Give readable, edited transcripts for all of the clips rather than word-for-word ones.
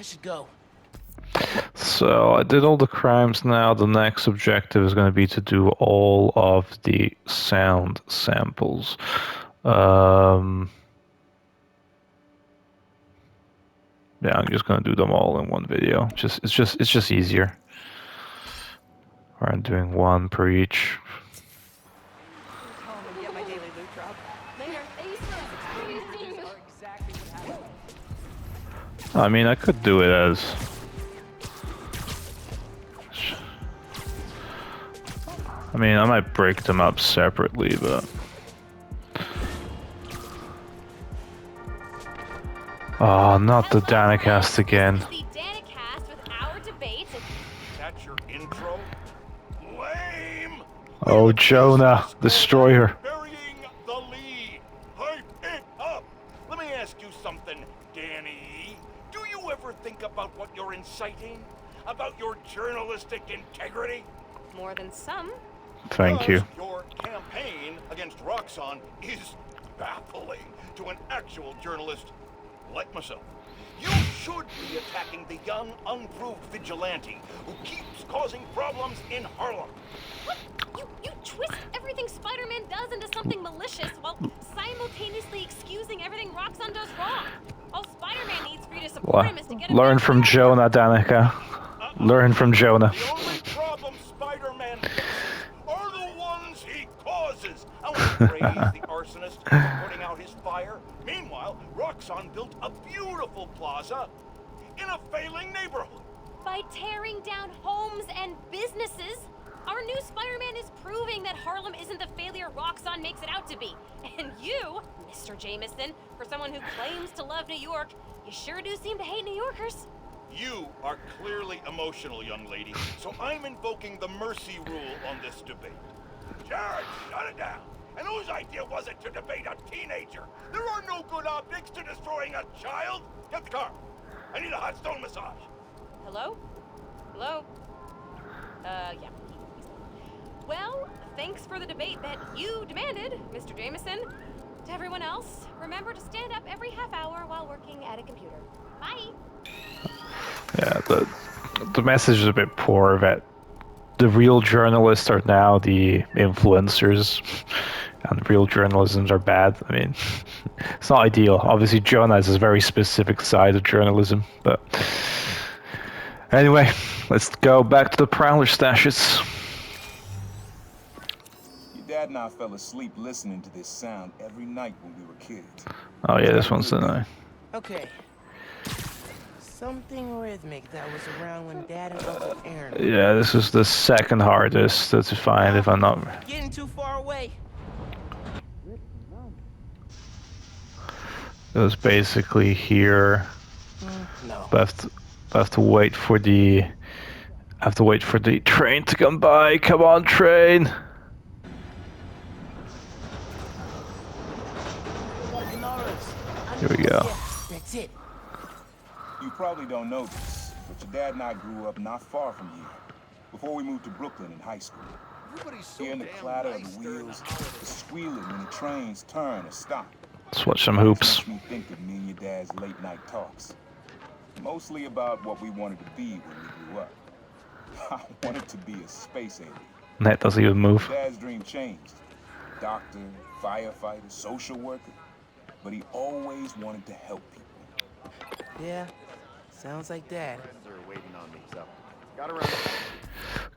I should go. So I did all the crimes. Now the next objective is going to be to do all of the sound samples. Yeah, I'm just going to do them all in one video. It's just easier. I'm doing one per each. I mean, I could do it as... I mean, I might break them up separately, but... Oh, not the Danicast again. That's your intro? Lame! Oh, Jonah, destroyer. Burying the lead. Hype it up. Let me ask you something, Danny. Do you ever think about what you're inciting? About your journalistic integrity? More than some. Thank you. Your campaign against Roxxon is baffling to an actual journalist like myself. You should be attacking the young, unproved vigilante who keeps causing problems in Harlem. What? You twist everything Spider-Man does into something malicious while simultaneously excusing everything Roxxon does wrong. All Spider-Man needs for you to support him is to get him Learn from Jonah, Danica. Learn from Jonah. The only problem Spider-Man fixes are the ones he causes. I want to praise the arsonist for putting out his fire. Meanwhile, Roxxon built a beautiful plaza in a failing neighborhood. By tearing down homes and businesses, our new Spider-Man is proving that Harlem isn't the failure Roxxon makes it out to be. And you, Mr. Jameson, for someone who claims to love New York, you sure do seem to hate New Yorkers. You are clearly emotional, young lady, so I'm invoking the mercy rule on this debate. Jared, shut it down. And whose idea was it to debate a teenager? There are no good optics to destroying a child. Get the car. I need a hot stone massage. Hello? Hello? Yeah. Well, thanks for the debate that you demanded, Mr. Jameson. To everyone else, remember to stand up every half hour while working at a computer. Bye. Yeah, the message is a bit poor that the real journalists are now the influencers, and real journalisms are bad. I mean, it's not ideal. Obviously, Jonah is a very specific side of journalism, but anyway, let's go back to the Prowler stashes. Your dad and I fell asleep listening to this sound every night when we were kids. Oh yeah, this one's the night. Okay. Something rhythmic that was around when Dad and Uncle Aaron... Yeah, this is the second hardest to find if I'm not... Getting too far away. It was basically here. No. But I have to wait for the... I have to wait for the train to come by. Come on, train! Here we go. Yeah, that's it. You probably don't know this, but your dad and I grew up not far from here, before we moved to Brooklyn in high school. Hearing the clatter of the wheels, the squealing when the trains turn or stop. Let's watch some hoops. Makes me think of me and your dad's late night talks. Mostly about what we wanted to be when we grew up. I wanted to be a space alien. That doesn't even move. Dad's dream changed. Doctor, firefighter, social worker. But he always wanted to help people. Yeah, sounds like Dad.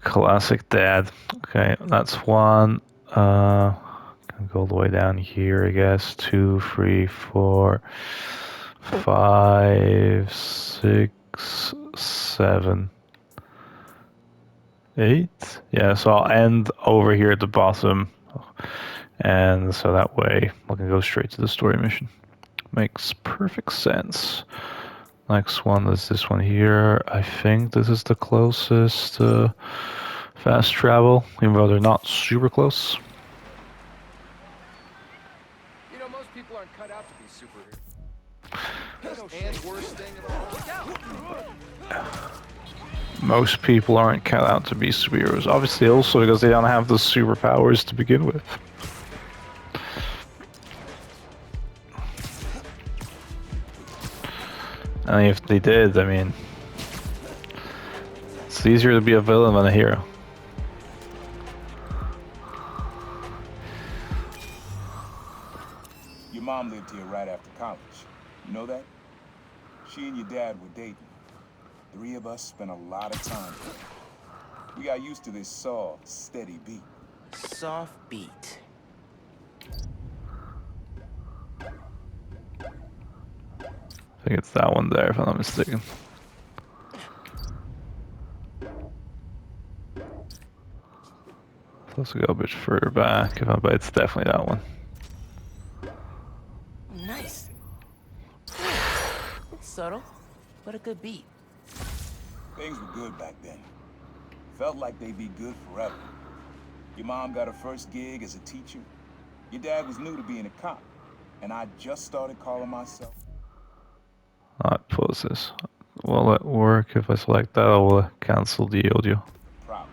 Classic dad. Okay, that's one. Can go all the way down here, I guess. 2, 3, 4, 5, 6, 7, 8. Yeah, so I'll end over here at the bottom. And so that way I can go straight to the story mission. Makes perfect sense. Next one is this one here. I think this is the closest to fast travel, even though they're not super close. You know, most people aren't cut out to be superheroes. And worst thing of all, Most people aren't cut out to be superheroes. Obviously also because they don't have the superpowers to begin with. And if they did, I mean, it's easier to be a villain than a hero. Your mom lived here right after college. You know that? She and your dad were dating. 3 of us spent a lot of time together. We got used to this soft, steady beat. Soft beat. I think it's that one there, if I'm not mistaken. Let's go a bit further back, but it's definitely that one. Nice. It's subtle, but a good beat. Things were good back then. Felt like they'd be good forever. Your mom got her first gig as a teacher. Your dad was new to being a cop. And I just started calling myself... Alright, pause this. Will it work if I select that, or will it cancel the audio? Prowler.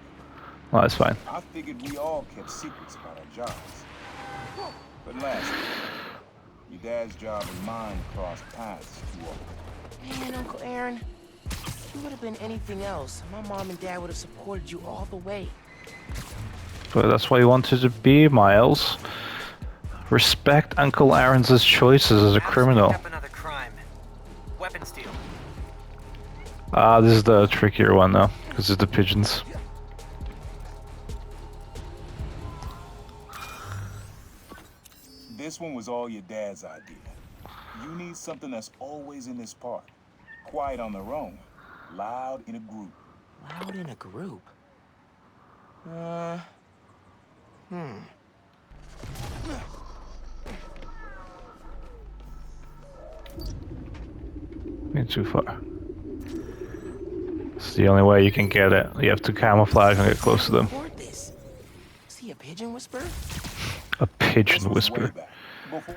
Oh, that's fine. I figured we all kept secrets about our jobs. But lastly, your dad's job and mine crossed paths too often. Man, Uncle Aaron, if you would have been anything else, my mom and dad would have supported you all the way. But that's what you wanted to be, Miles. Respect Uncle Aaron's choices as a criminal. Up another crime. Weapon steal. Ah, this is the trickier one now, because it's the pigeons. This one was all your dad's idea. You need something that's always in this park. Quiet on their own. Loud in a group. Loud in a group? Ain't too far. It's the only way you can get it. You have to camouflage and get close to them. Record this. See a pigeon whisper? A This pigeon was way whisper. back, before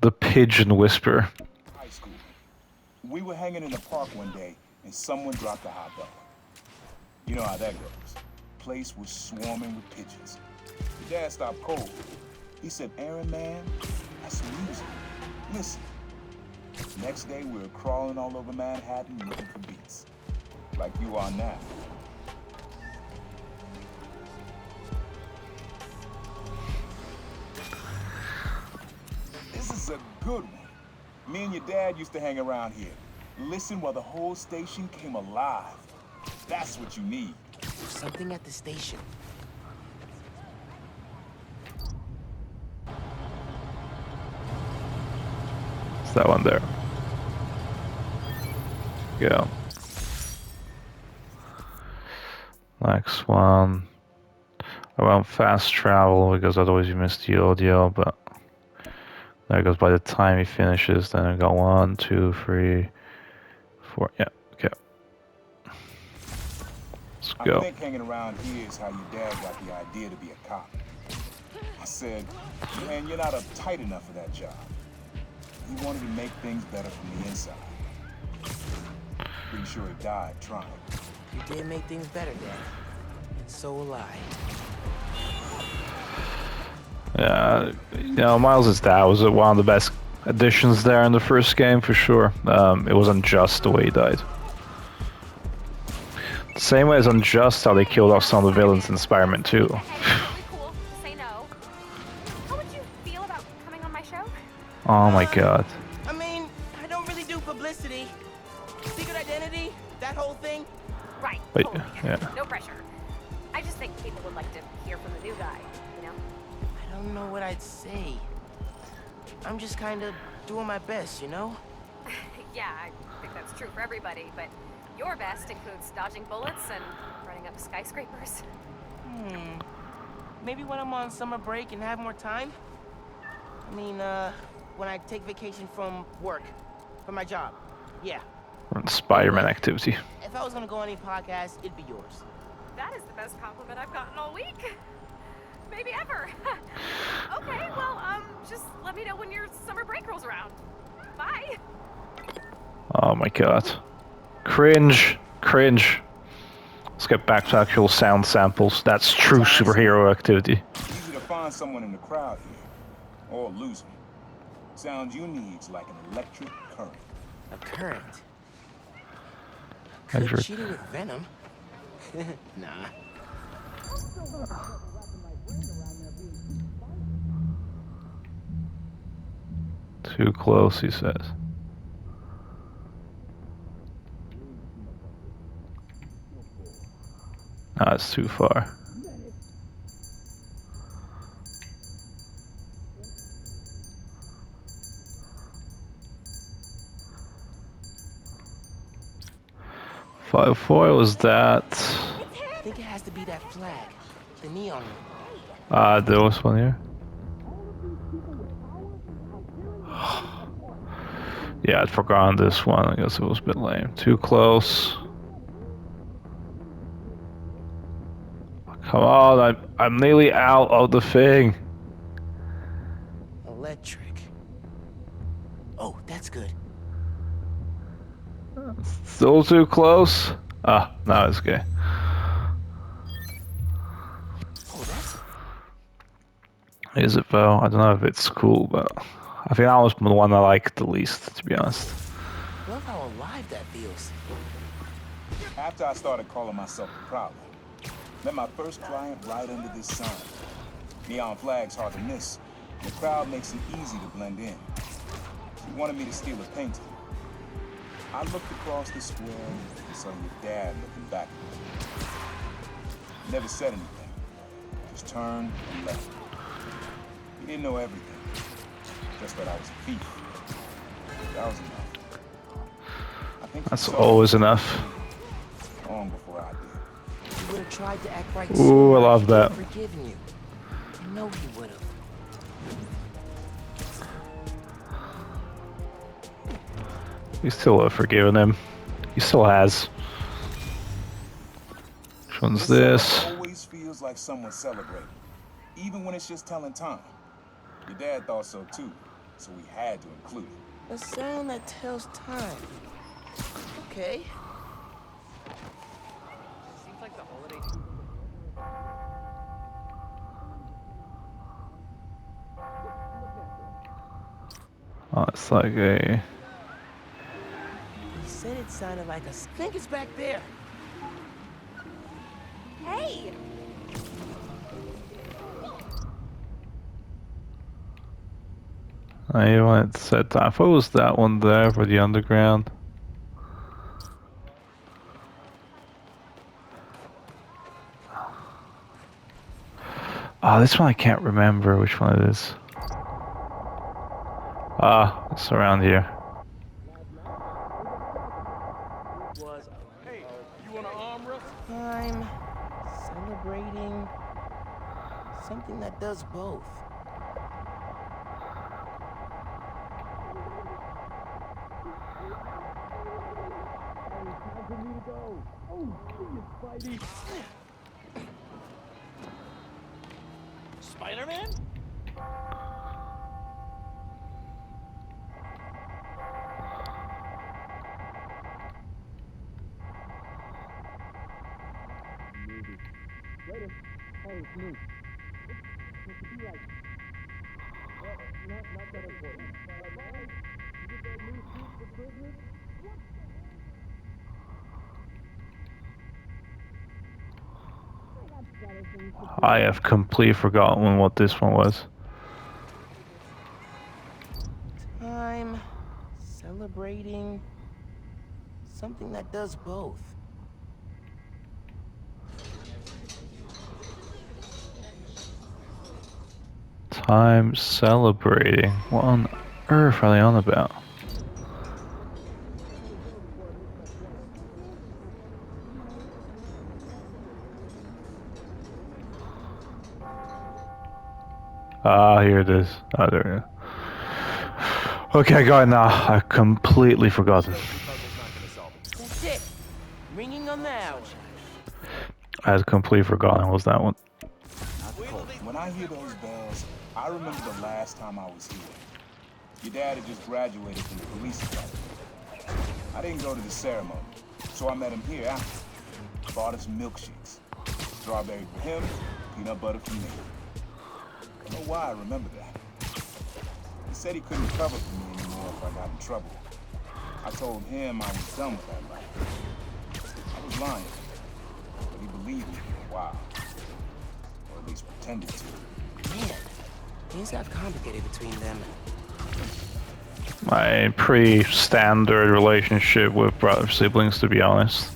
The pigeon whisper. high school. We were hanging in the park one day and someone dropped a hot dog. You know how that goes. Place was swarming with pigeons. Your dad stopped cold. He said, Aaron, man, that's music. Listen. Next day, we were crawling all over Manhattan looking for beats. Like you are now. This is a good one. Me and your dad used to hang around here. Listen while the whole station came alive. That's what you need. Something at the station. It's that one there. Go. Next one. Around fast travel, because otherwise you miss the audio, but there goes by the time he finishes, then we got 1, 2, 3, 4. Yeah, okay. Let's I go. think hanging around here is how your dad got the idea to be a cop. I said, man, you're not uptight enough for that job. He wanted to make things better from the inside. Pretty sure he died trying. You did make things better, Dad. And so will I. Yeah, you know, Miles' dad was one of the best additions there in the first game for sure. It was unjust the way he died. The same way as unjust how they killed off some of the villains in Spider-Man 2. Okay, it's really cool to say no. How would you feel about coming on my show? Oh my god. I mean, I don't really do publicity. Secret identity, that whole thing. Right, Wait, totally. yeah. No pressure. I just think people would like to hear from the new guy, you know? I don't know what I'd say. I'm just kind of doing my best, you know? Yeah, I think that's true for everybody, but your best includes dodging bullets and running up skyscrapers. Maybe when I'm on summer break and have more time? I mean, when I take vacation from work, from my job. Yeah. Spider-Man activity. If I was gonna go on any podcast, it'd be yours. That is the best compliment I've gotten all week. Maybe ever. Okay, well, just let me know when your summer break rolls around. Bye. Oh my god. Cringe. Cringe. Let's get back to actual sound samples. That's true superhero activity. Easy to find someone in the crowd here. Or lose them. Sound you need's like an electric current. A current. Could Extra. shoot it with venom. Nah. Too close, he says. Nah, it's too far. Five foil is that? I think it has to be that flag. The neon one. There was one here. Yeah, I'd forgotten this one. I guess it was a bit lame. Too close. Come on, I'm nearly out of the thing. Electric. Oh, that's good. Still too close. Ah, now it's okay. Oh, that's... Is it though? I don't know if it's cool, but I think that was the one I liked the least, to be honest. Love how alive that feels. After I started calling myself the Prowler, met my first client right under this sign. Neon flag's hard to miss. The crowd makes it easy to blend in. She wanted me to steal a painting. I looked across the square and saw your dad looking back at me. He never said anything. Just turned and left. He didn't know everything. Just that I was a thief. That was enough. I think That's always enough. long before I did. He would have tried to act right. Ooh, I love He that. would have forgiven you. I know he would have. We still have forgiven him. He still has. Which one's this? summer always feels like someone's celebrating, even when it's just telling time. Your dad thought so too, so we had to include it. A sound that tells time. Okay. Seems like the holiday season. Oh, it's like a... He said it sounded like a... I think it's back there. Hey! I wanted to set time. I thought it was that one there for the underground. Oh, this one I can't remember which one it is. Ah, it's around here. Hey, you want to arm wrestle? I'm celebrating something that does both. Spider-Man? I have completely forgotten what this one was. I'm celebrating something that does both. Time celebrating. What on earth are they on about? Ah, here it is. Ah, there it is. Okay, I got it now. I completely forgotten. That's it. Ringing on the hour. I had completely forgotten it was that one. When I hear those bells, I remember the last time I was here. Your dad had just graduated from the police academy. I didn't go to the ceremony, so I met him here after. Bought us milkshakes. Strawberry for him, peanut butter for me. I don't know why I remember that. He said he couldn't cover for me anymore if I got in trouble. I told him I was done with that life. I was lying, but he believed me for a while. Or at least pretended to. Man, things got complicated between them. My pretty standard relationship with brother siblings, to be honest.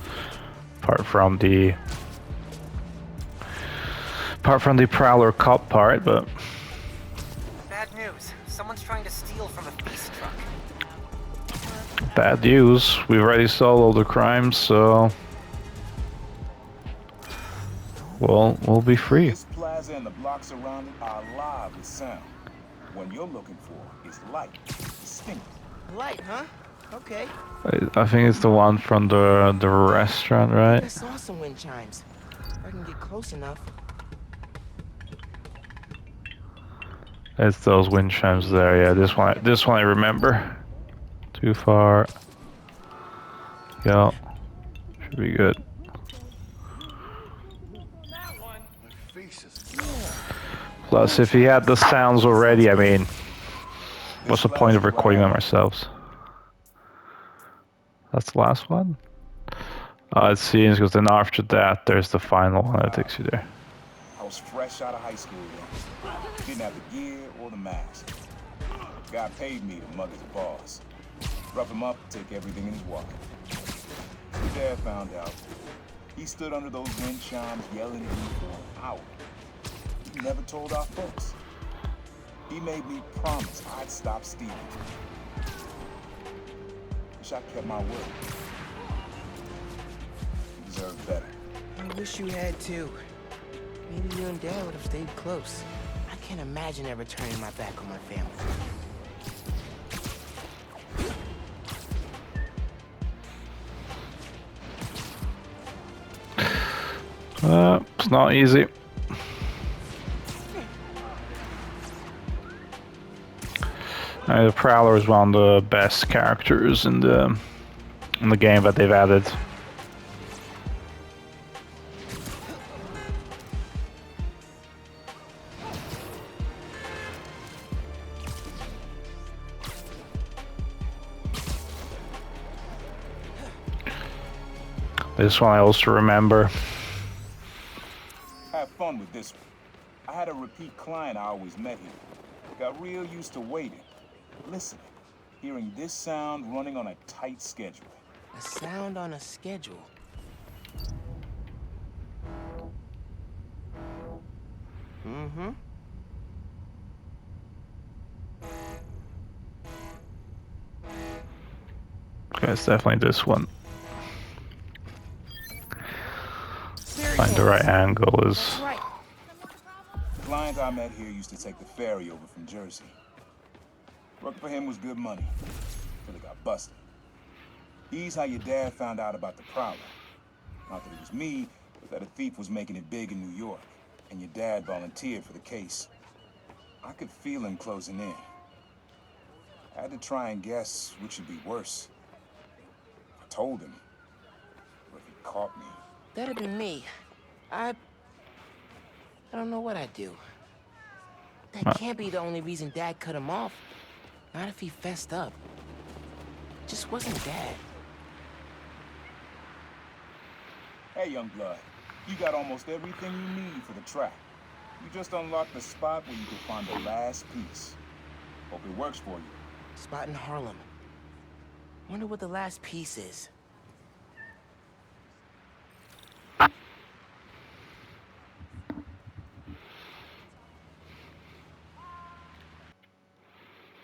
Apart from the Prowler cop part, but Bad news. Someone's trying to steal from a feast truck. bad news. We've already solved all the crimes, so we'll be free. This plaza and the blocks around it are alive with sound. What you're looking for is light, distinct. Light, huh? Okay. I think it's the one from the restaurant, right? I saw some wind chimes. If I can get close enough. It's those wind chimes there. Yeah, this one I remember. Too far. Yeah, should be good. Plus, if he had the sounds already, I mean, what's the point of recording them ourselves? That's the last one? It seems, because then after that, there's the final one that takes you there. I was fresh out of high school, didn't have the gear or the mask. The guy paid me to mug his boss. Rough him up, take everything in his wallet. His dad found out. He stood under those wind chimes yelling at me for an hour. He never told our folks. He made me promise I'd stop stealing. Wish I kept my word. You deserve better. I wish you had too. Maybe you and Dad would have stayed close. I can't imagine ever turning my back on my family. It's not easy. The Prowler is one of the best characters in the game that they've added. This one I also remember. Have fun with this one. I had a repeat client I always met here. Got real used to waiting, listening, hearing this sound running on a tight schedule. A sound on a schedule. Mm-hmm. Okay, it's definitely this one. Find the right angle is. That's right. The client I met here used to take the ferry over from Jersey. Work for him was good money, till he got busted. He's how your dad found out about the Prowler. Not that it was me, but that a thief was making it big in New York, and your dad volunteered for the case. I could feel him closing in. I had to try and guess which would be worse. I told him, or if he caught me. That'd been me. I don't know what I'd do. That can't be the only reason Dad cut him off. Not if he fessed up. It just wasn't Dad. Hey, young blood, you got almost everything you need for the track. You just unlocked the spot where you can find the last piece. Hope it works for you. Spot in Harlem. Wonder what the last piece is.